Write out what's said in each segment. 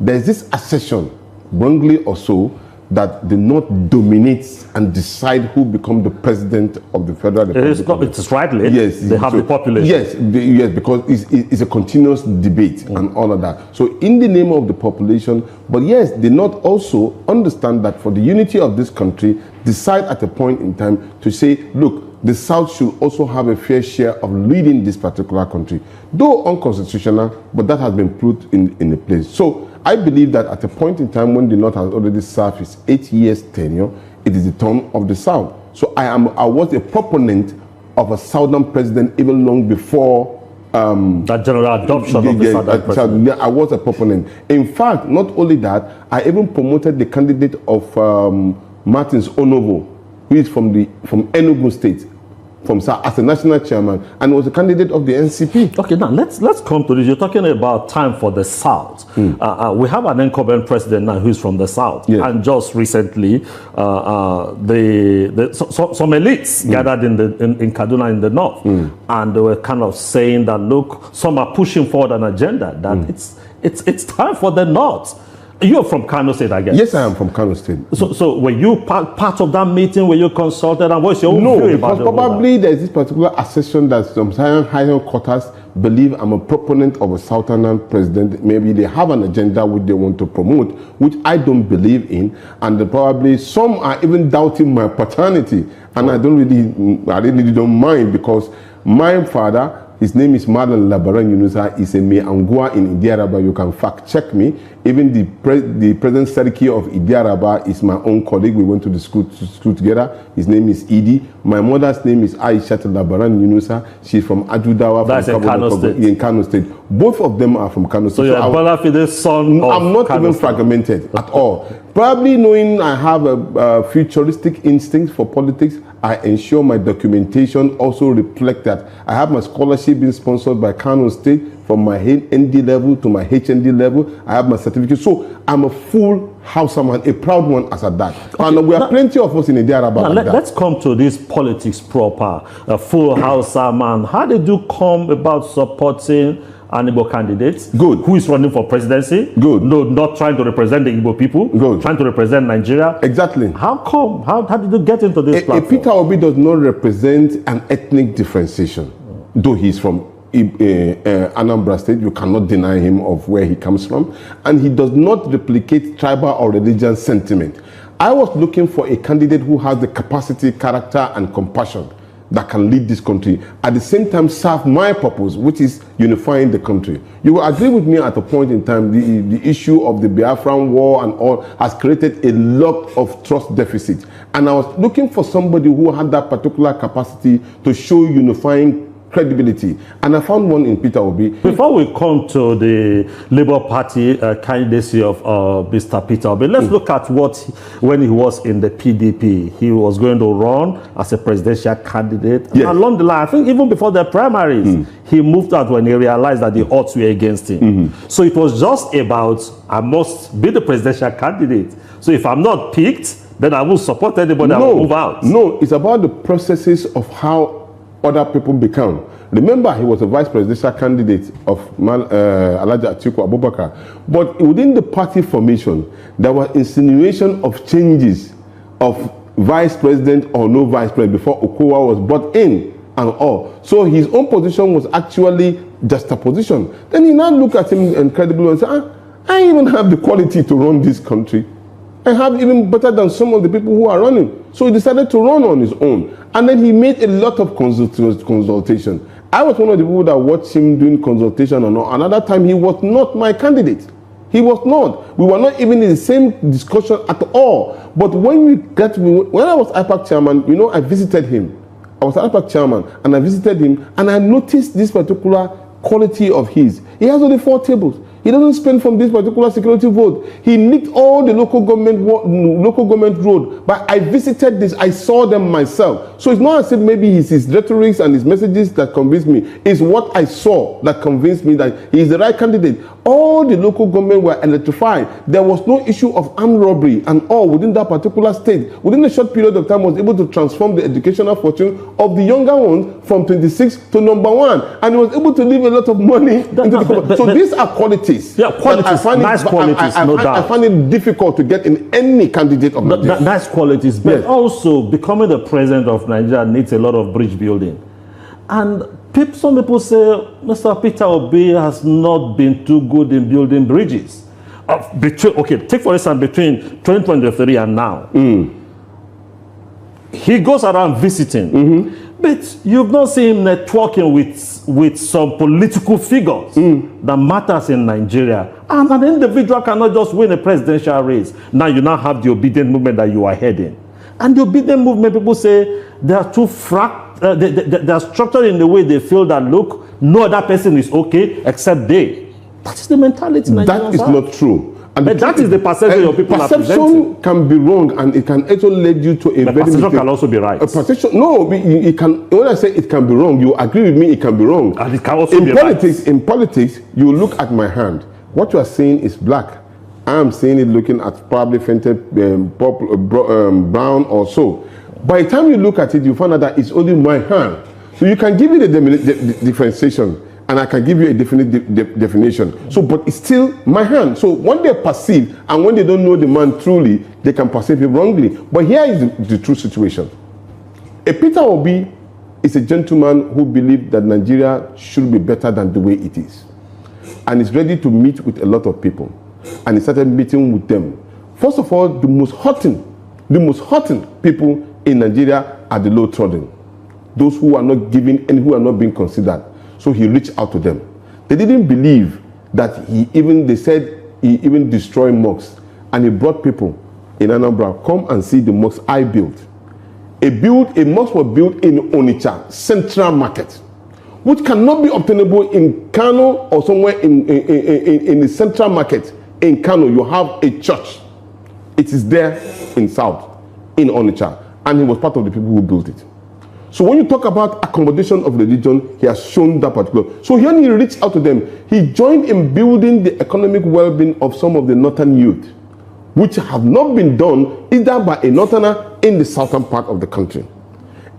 There's this assertion, wrongly or so, that the North dominates and decide who becomes the president of the Federal Republic. It's rightly. Yes. They have the population. Yes, because it's a continuous debate and all of that. So in the name of the population, but yes, the North also understand that for the unity of this country, decide at a point in time to say, look, the South should also have a fair share of leading this particular country. Though unconstitutional, but that has been put in the place. So I believe that at a point in time when the North has already served its 8 years tenure, it is the turn of the South. So I was a proponent of a Southern president even long before that general adoption of the Southern president. I was a proponent. In fact, not only that, I even promoted the candidate of Martins Onovo, who is from Enugu State, as a national chairman, and was a candidate of the NCP. Okay, now let's come to this. You're talking about time for the South. We have an incumbent president now who's from the South, and just recently, some elites gathered in Kaduna in the North, and they were kind of saying that, look, some are pushing forward an agenda that it's time for the North. You're from Kano State, I guess. Yes, I am from Kano State. So were you part of that meeting? Were you consulted? And what's your own view about because probably there's this particular assertion that some higher quarters believe I'm a proponent of a Southern president. Maybe they have an agenda which they want to promote, which I don't believe in. And probably some are even doubting my paternity. And I really don't mind, because my father, his name is Madan Labaran Yunusa, is a Meangua in Idiaraba. You can fact check me. Even the present Seriki of Idiaraba is my own colleague. We went to the school together. His name is Idi. My mother's name is Aisha Labaran Yunusa. She's from Ajudawa. That's in Kano State. In Kano State. Both of them are from Kano State. So you're Bolafide's son of I'm not Kano even State. fragmented at all. Probably knowing I have a futuristic instinct for politics, I ensure my documentation also reflect that. I have my scholarship being sponsored by Kano State from my ND level to my HND level. I have my certificate. So I'm a full Hausa man, a proud one as at that. Okay, and we have plenty of us in Idiaraba like that. Let's come to this politics proper. A full Hausa man. How did you come about supporting an Igbo candidate? Good. Who is running for presidency? Good. No, not trying to represent the Igbo people. Good. Trying to represent Nigeria. Exactly. How come? How did you get into this platform? Peter Obi does not represent an ethnic differentiation. Though he's from Anambra State, you cannot deny him of where he comes from. And he does not replicate tribal or religious sentiment. I was looking for a candidate who has the capacity, character, and compassion that can lead this country, at the same time serve my purpose, which is unifying the country. You will agree with me at a point in time, the issue of the Biafran war and all has created a lot of trust deficit. And I was looking for somebody who had that particular capacity to show unifying credibility, and I found one in Peter Obi. Before we come to the Labour Party candidacy of Mr. Peter Obi, let's look at when he was in the PDP. He was going to run as a presidential candidate. Yes. And along the line, I think even before the primaries, he moved out when he realized that the odds were against him. So it was just about, I must be the presidential candidate. So if I'm not picked, then I will support anybody that will move out. No, it's about the processes of how other people become. Remember, he was a vice presidential candidate of Alhaji Atiku Abubakar. But within the party formation, there was insinuation of changes of vice president or no vice president before Okowa was brought in and all. So his own position was actually just a position. Then he now looked at him incredibly and said, I even have the quality to run this country. I have even better than some of the people who are running. So he decided to run on his own. And then he made a lot of consultation. I was one of the people that watched him doing consultation and all. Another time, he was not my candidate. He was not. We were not even in the same discussion at all. But when I was IPAC chairman, you know, I visited him. I was IPAC chairman, and I visited him, and I noticed this particular quality of his. He has only 4 tables. He doesn't spend from this particular security vote. He nicked all the local government road. But I visited this. I saw them myself. So it's not as if maybe it's his rhetorics and his messages that convinced me. It's what I saw that convinced me that he is the right candidate. All the local government were electrified. There was no issue of armed robbery and all within that particular state. Within a short period of time, was able to transform the educational fortune of the younger ones from 26 to number 1. And he was able to leave a lot of money into the government. So these are qualities qualities. Yeah, qualities, nice qualities, no doubt. I find it difficult to get in any candidate of Nigeria. Nice qualities, but Yes. also becoming the president of Nigeria needs a lot of bridge building. And some people say Mr. Peter Obi has not been too good in building bridges. Take for instance, between 2023 and now. He goes around visiting, but you've not seen him networking with some political figures that matters in Nigeria. And an individual cannot just win a presidential race. Now you now have the obedient movement that you are heading. And the obedient movement, people say they are too they are structured in the way they feel that, look, no other person is okay except they. That is the mentality. That is not true. And but that is the perception your people are presenting. Perception can be wrong, and it can actually lead you to a but very perception can also be right. Perception, no, it can. When I say it can be wrong, you agree with me. It can be wrong. And it can also be politics, right. In politics, you look at my hand. What you are saying is black. I am saying it looking at probably fainted brown or so. By the time you look at it, you find out that it's only my hand. So you can give it a differentiation, and I can give you a definite definition. So, but it's still my hand. So when they perceive, and when they don't know the man truly, they can perceive him wrongly. But here is the true situation. A Peter Obi is a gentleman who believes that Nigeria should be better than the way it is. And is ready to meet with a lot of people. And he started meeting with them. First of all, the most hurting people in Nigeria are the low-trodden. Those who are not giving and who are not being considered. So he reached out to them. They didn't believe that they said he even destroyed mosques. And he brought people in Anambra, come and see the mosque I built. A mosque was built in Onitsha, Central Market, which cannot be obtainable in Kano or somewhere in the Central Market. In Kano, you have a church. It is there in South, in Onitsha. And he was part of the people who built it. So when you talk about accommodation of religion, he has shown that particular. So when he reached out to them, he joined in building the economic well-being of some of the northern youth, which have not been done either by a northerner in the southern part of the country.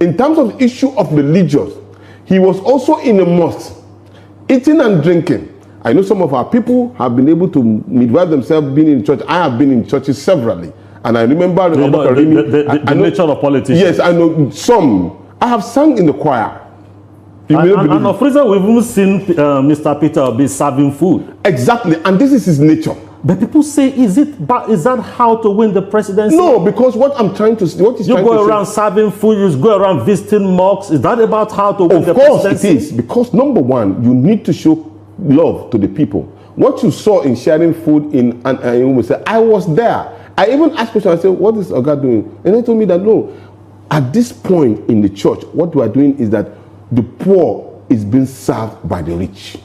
In terms of the issue of religious, he was also in a mosque, eating and drinking. I know some of our people have been able to midwife themselves being in church. I have been in churches severally. And I remember the nature of politics. Yes, I know some. I have sung in the choir. And of reason we've even seen Mr. Peter be serving food. Exactly, and this is his nature. But people say, is that how to win the presidency? No, because what I'm trying to say, you go around serving food, you go around visiting mosques. Is that about how to win the presidency? Of course it is, because number one, you need to show love to the people. What you saw in sharing food in I was there. I even asked questions. I said, what is Oga doing? And they told me that no, at this point in the church, what we are doing is that the poor is being served by the rich.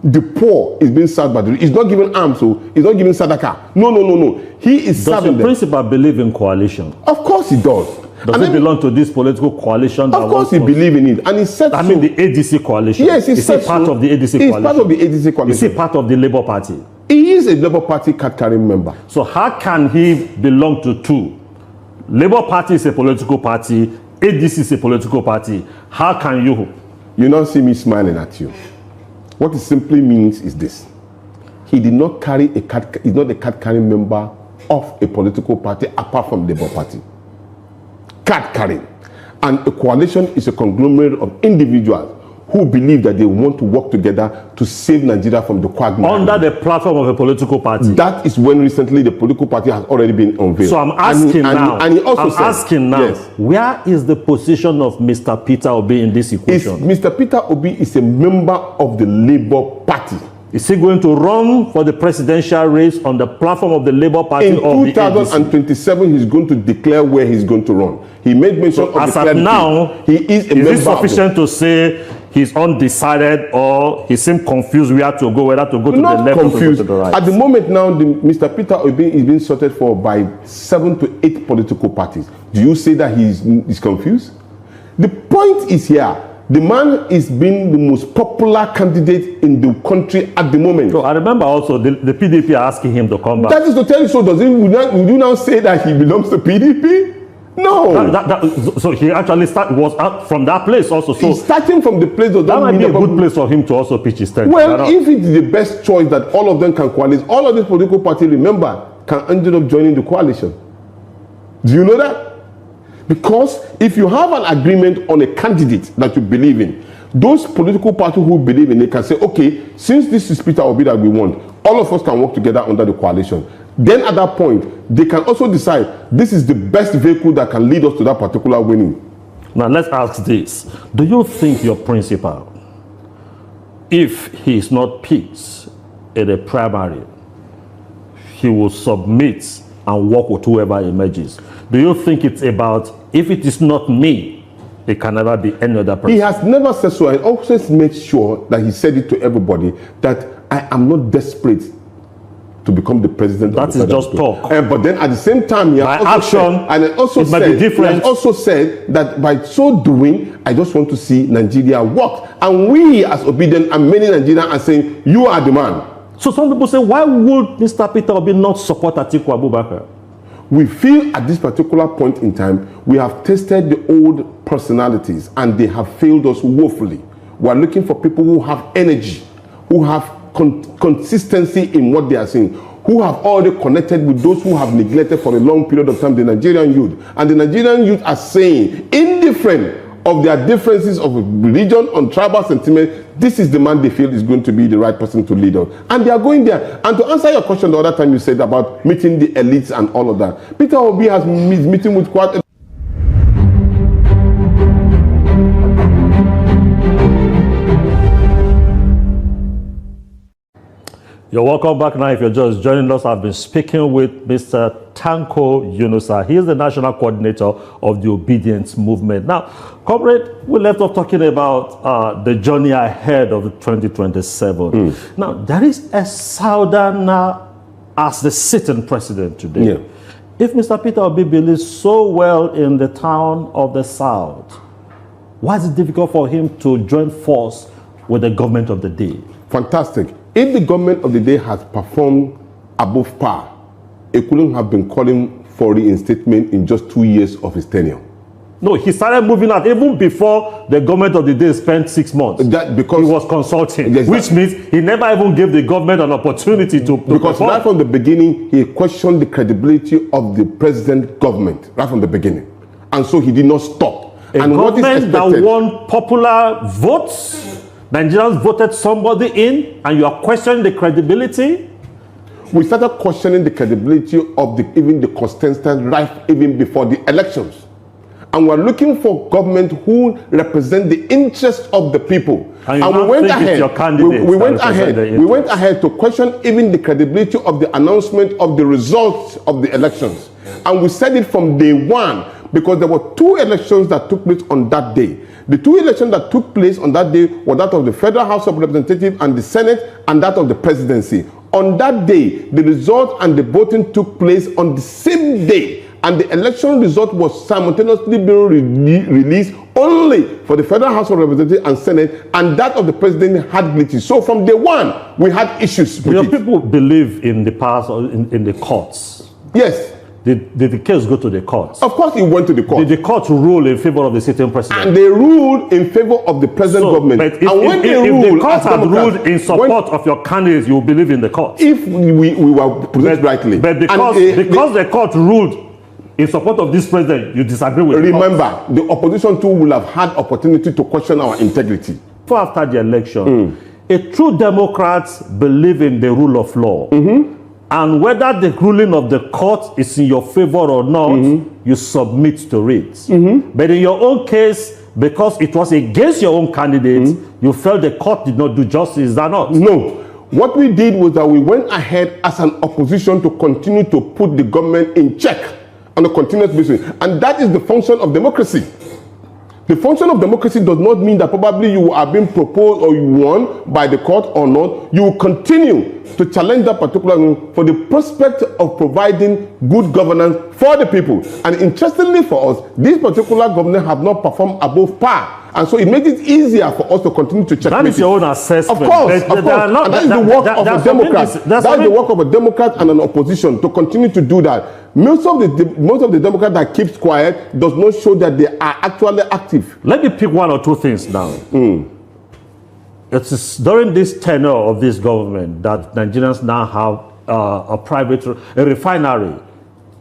The poor is being served by the rich. He's not giving alms, so he's not giving sadaka. No. He is serving them. Does the principal believe in coalition? Of course he does. Does he belong to this political coalition? Of course he believes in it. And he said I mean the ADC coalition. Yes, is he part of the ADC coalition? He's part of the ADC coalition. Is he part of the Labour Party? He is a Labour Party card-carrying member. So how can he belong to two? Labour Party is a political party. ADC is a political party. How can you? You not see me smiling at you. What it simply means is this. He did not carry a card. He's not a card-carrying member of a political party apart from Labour Party. Card-carrying. And a coalition is a conglomerate of individuals who believe that they want to work together to save Nigeria from the quagmire. Under the platform of a political party. That is when recently the political party has already been unveiled. So I'm asking now, yes, where is the position of Mr. Peter Obi in this equation? Mr. Peter Obi is a member of the Labour Party. Is he going to run for the presidential race on the platform of the Labour Party? In 2027, he's going to declare where he's going to run. He made mention of as of now, he is a member. Is it sufficient to say he's undecided, or he seems confused where to go, whether to go to the left or to go to the right? At the moment now, Mr. Peter Obi is being sorted for by 7 to 8 political parties. Do you say that he's confused? The point is here. The man is being the most popular candidate in the country at the moment. So I remember also the PDP are asking him to come back. That is to tell you, so would you now say that he belongs to PDP? No. So he actually was out from that place also. So he's starting from the place that might be a good place for him to also pitch his tent. Well, if it's the best choice that all of them can coalesce, all of these political parties, remember, can end up joining the coalition. Do you know that? Because if you have an agreement on a candidate that you believe in, those political parties who believe in it can say, okay, since this is Peter Obi that we want, all of us can work together under the coalition. Then at that point, they can also decide this is the best vehicle that can lead us to that particular winning. Now let's ask this. Do you think your principal, if he is not picked in a primary, he will submit and work with whoever emerges? Do you think it's about, if it is not me, it can never be any other person? He has never said so. I always made sure that he said it to everybody that I am not desperate to become the president. That is just talk. But then at the same time, he has also said that by so doing, I just want to see Nigeria work. And we as Obedient and many Nigerians are saying, you are the man. So some people say, why would Mr. Peter Obi not support Atiku Abubakar? We feel at this particular point in time, we have tested the old personalities and they have failed us woefully. We are looking for people who have energy, who have consistency in what they are saying, who have already connected with those who have neglected for a long period of time the Nigerian youth. And the Nigerian youth are saying, indifferent of their differences of religion, on tribal sentiment, this is the man they feel is going to be the right person to lead us. And they are going there. And to answer your question the other time you said about meeting the elites and all of that, Peter Obi has meeting with quite a You're welcome back now. If you're just joining us, I've been speaking with Mr. Tanko Yunusa. He is the national coordinator of the Obedience Movement. Now, comrade, we left off talking about the journey ahead of 2027. Now, there is a Southerner as the sitting president today. Yeah. If Mr. Peter Obi believes so well in the town of the South, why is it difficult for him to join force with the government of the day? Fantastic. If the government of the day has performed above par, it couldn't have been calling for reinstatement in just 2 years of his tenure. No, he started moving out even before the government of the day spent 6 months. That because he was consulting, yes, which means he never even gave the government an opportunity to because perform. Right from the beginning, he questioned the credibility of the present government, right from the beginning. And so he did not stop. And government that won popular votes, Nigerians voted somebody in, and you are questioning the credibility? We started questioning the credibility of even the contestants right even before the elections. And we're looking for government who represent the interests of the people. And we went ahead. We went ahead to question even the credibility of the announcement of the results of the elections. And we said it from day one because there were 2 elections that took place on that day. The 2 elections that took place on that day were that of the Federal House of Representatives and the Senate, and that of the presidency. On that day, the result and the voting took place on the same day, and the election result was simultaneously being released only for the Federal House of Representatives and Senate, and that of the president had glitches. So from day one, we had issues with it. People believe in the past or in the courts. Yes. Did the case go to the courts? Of course it went to the court. Did the court rule in favor of the sitting president? And they ruled in favor of the present government. But if the court had ruled in support of your candidates, you believe in the court? If we were positioned rightly. But because the court ruled in support of this president, you disagree with it. Remember, the opposition too will have had opportunity to question our integrity. Before after the election, a true Democrat believe in the rule of law. And whether the ruling of the court is in your favor or not, you submit to it. But in your own case, because it was against your own candidate, you felt the court did not do justice. Is that not? No. What we did was that we went ahead as an opposition to continue to put the government in check on a continuous basis. And that is the function of democracy. The function of democracy does not mean that probably you are being proposed or you won by the court or not. You will continue to challenge that particular rule for the prospect of providing good governance for the people. And interestingly for us, this particular government have not performed above par. And so it makes it easier for us to continue to check. That is your own assessment. Of course. And that is the work of a Democrat. That's the work of a Democrat and an opposition to continue to do that. most of the Democrats that keeps quiet does not show that they are actually active. Let me pick one or two things now. It is during this tenure of this government that Nigerians now have a refinery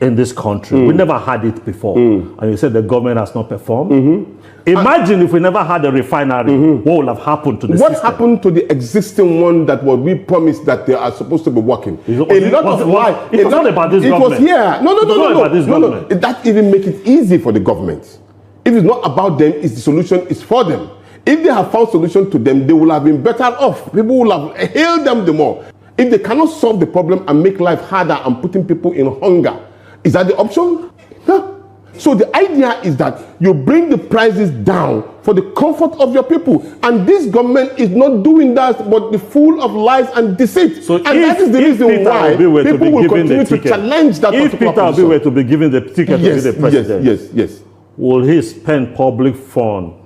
in this country. We never had it before. And you said the government has not performed. Imagine if we never had a refinery, what would have happened to the system? What happened to the existing one that we promised that they are supposed to be working? It was not about this government. It was here. No. That even make it easy for the government. If it's not about them, it's the solution is for them. If they have found solution to them, they will have been better off. People will have hailed them the more. If they cannot solve the problem and make life harder and putting people in hunger, is that the option? No. So the idea is that you bring the prices down for the comfort of your people. And this government is not doing that, but the full of lies and deceit. So and that is the reason why people will continue to challenge that particular position. If Peter Obi were to be given the ticket to be the president, yes. Will he spend public funds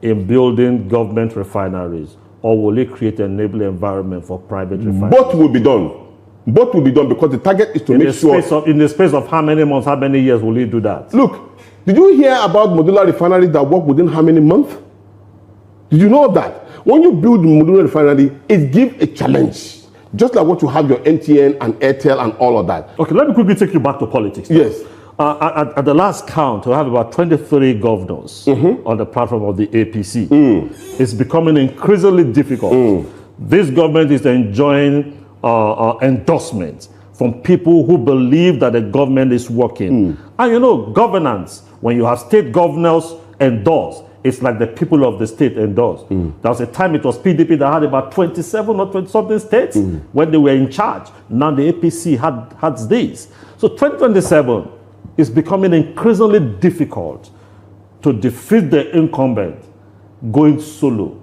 in building government refineries, or will he create an enabling environment for private refineries? Both will be done. Both will be done because the target is to make sure... in the space of how many months, how many years will he do that? Look, did you hear about modular refineries that work within how many months? Did you know that? When you build modular refinery, it gives a challenge. Just like what you have your MTN and Airtel and all of that. Okay, let me quickly take you back to politics. Yes. At the last count, we have about 23 governors on the platform of the APC. It's becoming increasingly difficult. This government is enjoying endorsement from people who believe that the government is working. And you know, governance, when you have state governors endorsed, it's like the people of the state endorsed. There was a time it was PDP that had about 27 or 20-something states when they were in charge. Now the APC had this. So 2027 is becoming increasingly difficult to defeat the incumbent going solo.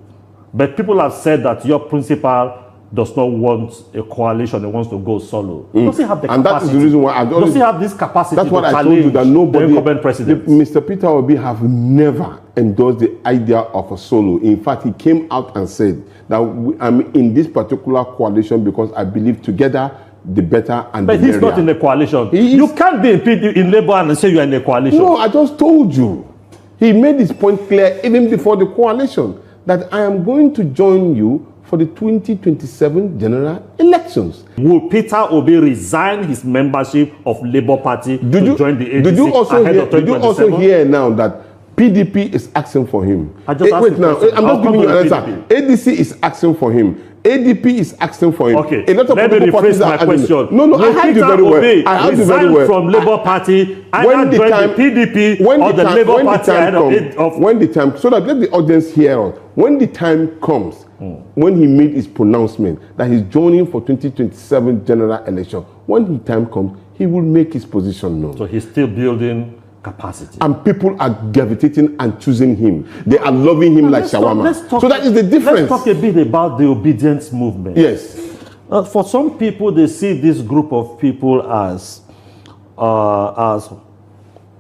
But people have said that your principal does not want a coalition, he wants to go solo. Does he have the capacity? And that is the reason why does he have this capacity that's to what I challenge told you, that nobody, the incumbent president? Mr. Peter Obi have never endorsed the idea of a solo. In fact, he came out and said that I'm in this particular coalition because I believe together the better and but the merrier. But he's not in a coalition. You can't be in Labour and say you're in a coalition. No, I just told you. He made his point clear even before the coalition that I am going to join you for the 2027 general elections. Will Peter Obi resign his membership of Labour Party to join the ADC did you also hear now that PDP is asking for him? Wait now, I'm just giving you an answer. ADC is asking for him. ADP is asking for him. Okay, a lot of let me rephrase my question. No, I heard you very well. I heard you very well. From Labour Party, either join the PDP or the Labour Party ahead of... When the time, so that let the audience hear us. When the time comes, when he made his pronouncement that he's joining for 2027 general election, when the time comes, he will make his position known. So he's still building capacity. And people are gravitating and choosing him. They are loving him like shawarma. So that is the difference. Let's talk a bit about the obedience movement. Yes. For some people, they see this group of people as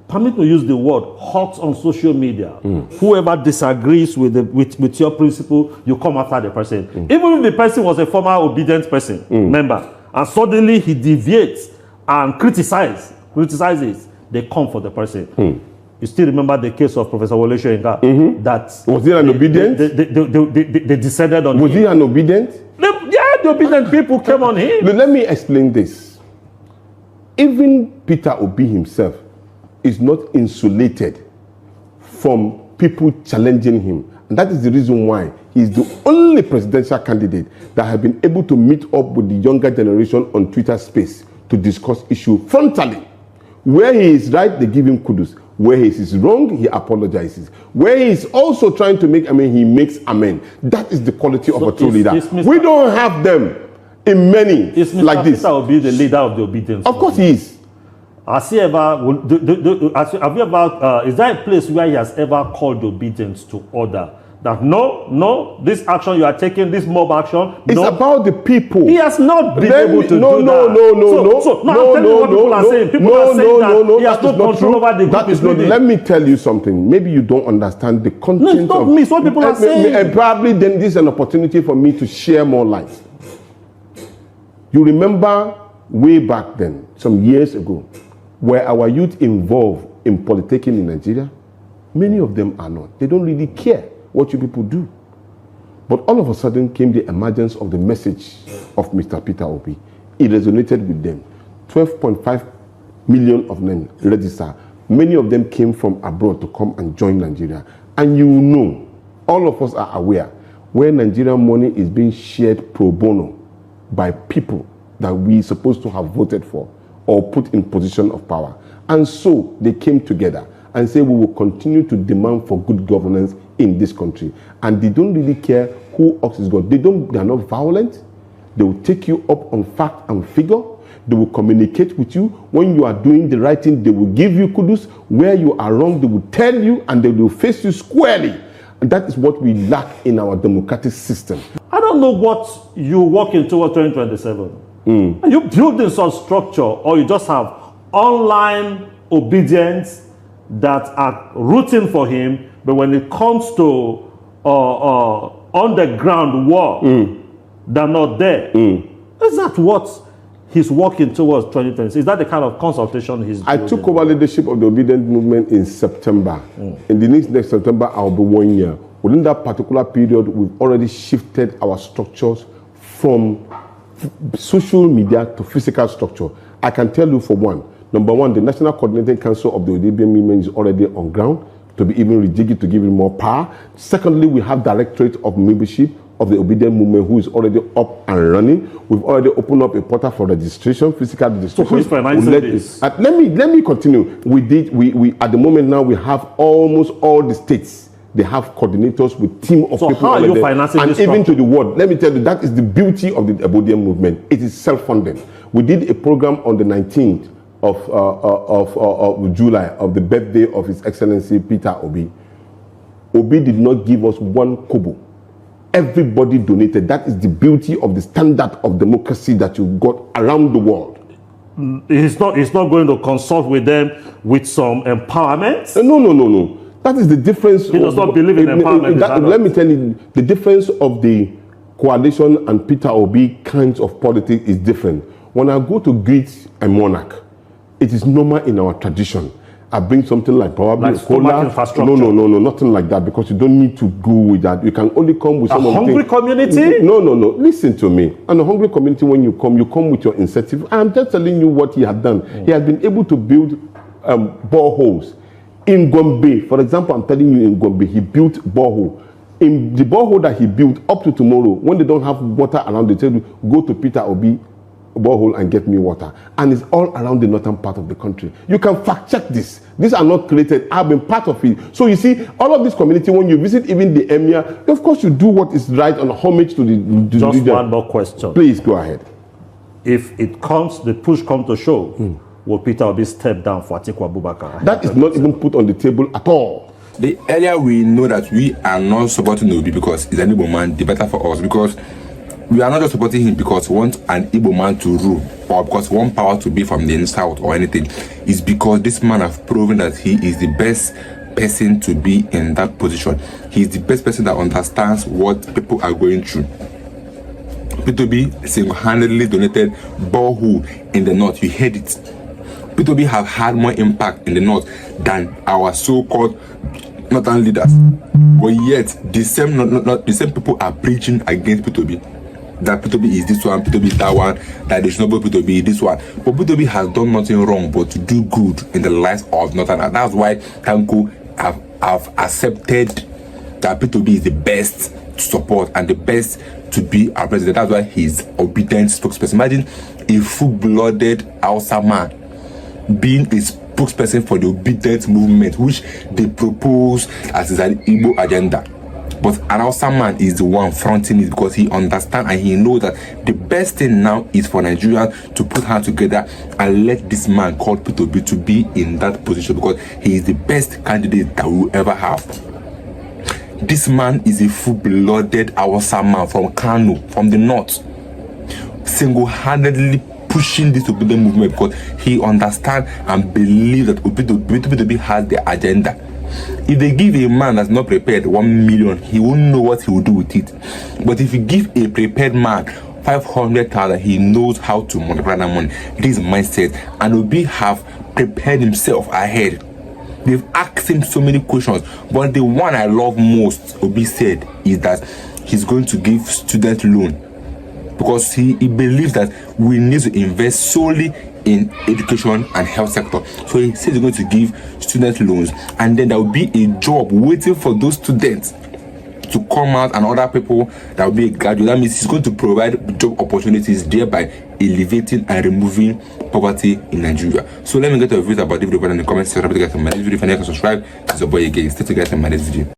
permit me to use the word, hot on social media. Whoever disagrees with your principle, you come after the person. Even if the person was a former obedient person, member, and suddenly he deviates and criticizes, they come for the person. You still remember the case of Professor Wole Soyinka? That was he an obedient? They descended on him. Was he an obedient? Yeah, the obedient people came on him. Let me explain this. Even Peter Obi himself is not insulated from people challenging him. And that is the reason why he is the only presidential candidate that has been able to meet up with the younger generation on Twitter space to discuss issues frontally. Where he is right, they give him kudos. Where he is wrong, he apologizes. Where he is also trying to make amen, he makes amen. That is the quality of a true leader. We don't have them in many like this. Peter Obi the leader of the obedience? Of course he is. Has he ever, is there a place where he has ever called obedience to order? That no, this action you are taking, this mob action, it's about the people. He has not been able to do that. No. I'm telling you what people are saying. People are saying that he has no control over the group he's leading. Let me tell you something. Maybe you don't understand the content. No, it's not me. It's what people are saying. And probably then this is an opportunity for me to share more light. You remember way back then, some years ago, Were our youth involved in politicking in Nigeria? Many of them are not. They don't really care what you people do. But all of a sudden came the emergence of the message of Mr. Peter Obi. It resonated with them. 12.5 million of them registered. Many of them came from abroad to come and join Nigeria. And you know, all of us are aware, where Nigerian money is being shared pro bono by people that we supposed to have voted for or put in position of power. And so they came together and said, we will continue to demand for good governance in this country. And they don't really care who else is God. They are not violent. They will take you up on fact and figure. They will communicate with you. When you are doing the right thing, they will give you kudos. Where you are wrong, they will tell you and they will face you squarely. And that is what we lack in our democratic system. I don't know what you're working towards 2027. Are you building some structure, or you just have online obedience that are rooting for him, but when it comes to underground war, they're not there? Is that what he's working towards 2026? Is that the kind of consultation he's I took over leadership of the obedient movement in September. In the next September, I'll be 1 year. Within that particular period, we've already shifted our structures from social media to physical structure. I can tell you for one, number one, the National Coordinating Council of the obedient movement is already on ground to be even rejigged to give it more power. Secondly, we have Directorate of Membership of the obedient movement who is already up and running. We've already opened up a portal for registration, physical registration. So who's financing this? Let me continue. We at the moment now we have almost all the states. They have coordinators with team of so people. How are you financing and this even structure? to the world. Let me tell you, that is the beauty of the obedient movement. It is self-funded. We did a program on the 19th of July, of the birthday of His Excellency Peter Obi. Obi did not give us one kobo. Everybody donated. That is the beauty of the standard of democracy that you got around the world. He's not going to consult with them with some empowerment? No. That is the difference. He does not believe in empowerment. Let me tell you, the difference of the coalition and Peter Obi kinds of politics is different. When I go to greet a monarch, it is normal in our tradition. I bring something like probably like a cola. No, nothing like that, because you don't need to go with that. You can only come with a hungry community. No. Listen to me. And a hungry community, when you come with your incentive. I'm just telling you what he has done. He has been able to build boreholes. In Gombe, for example, I'm telling you, in Gombe, he built borehole. In the borehole that he built, up to tomorrow, when they don't have water around, they tell you, go to Peter Obi borehole and get me water. And it's all around the northern part of the country. You can fact check this. These are not created. I've been part of it. So you see, all of this community, when you visit even the emir, of course you do what is right and homage to the Just leader. One more question. Please go ahead. If the push comes to shove, will Peter Obi step down for Atiku Abubakar? That is not even put on the table at all. The earlier we know that we are not supporting Obi because he's an Igbo man, the better for us, because we are not just supporting him because we want an Igbo man to rule or because we want power to be from the south or anything. It's because this man has proven that he is the best person to be in that position. He's the best person that understands what people are going through. Peter Obi single-handedly donated borehole in the north. You heard it. Peter Obi have had more impact in the north than our so-called northern leaders. But yet, the same people are preaching against Peter Obi. That Peter Obi is this one, Peter Obi is that one, that they should not be Peter Obi this one. But Peter Obi has done nothing wrong but to do good in the lives of northern. And that's why Tanko have accepted that Peter Obi is the best to support and the best to be our president. That's why he's obedient spokesperson. Imagine a full-blooded Hausa man being a spokesperson for the obedient movement, which they propose as an Igbo agenda. But an Hausa man is the one fronting it because he understands and he knows that the best thing now is for Nigerians to put hands together and let this man called Peter Obi to be in that position, because he is the best candidate that we will ever have. This man is a full-blooded Hausa man from Kano, from the north, single-handedly pushing this obedient movement because he understands and believes that Obi has the agenda. If they give a man that's not prepared 1 million, he won't know what he will do with it. But if you give a prepared man 500,000, he knows how to multiply that money. This mindset, and Obi have prepared himself ahead. They've asked him so many questions, but the one I love most, Obi said, is that he's going to give student loan, because he believes that we need to invest solely in education and health sector. So he says he's going to give student loans, and then there will be a job waiting for those students to come out and other people that will be a graduate. That means he's going to provide job opportunities, thereby elevating and removing poverty in Nigeria. So let me get your views about this video in the comment section. If you guys can manage video, if you can subscribe, it's your boy again. Stay together and manage video.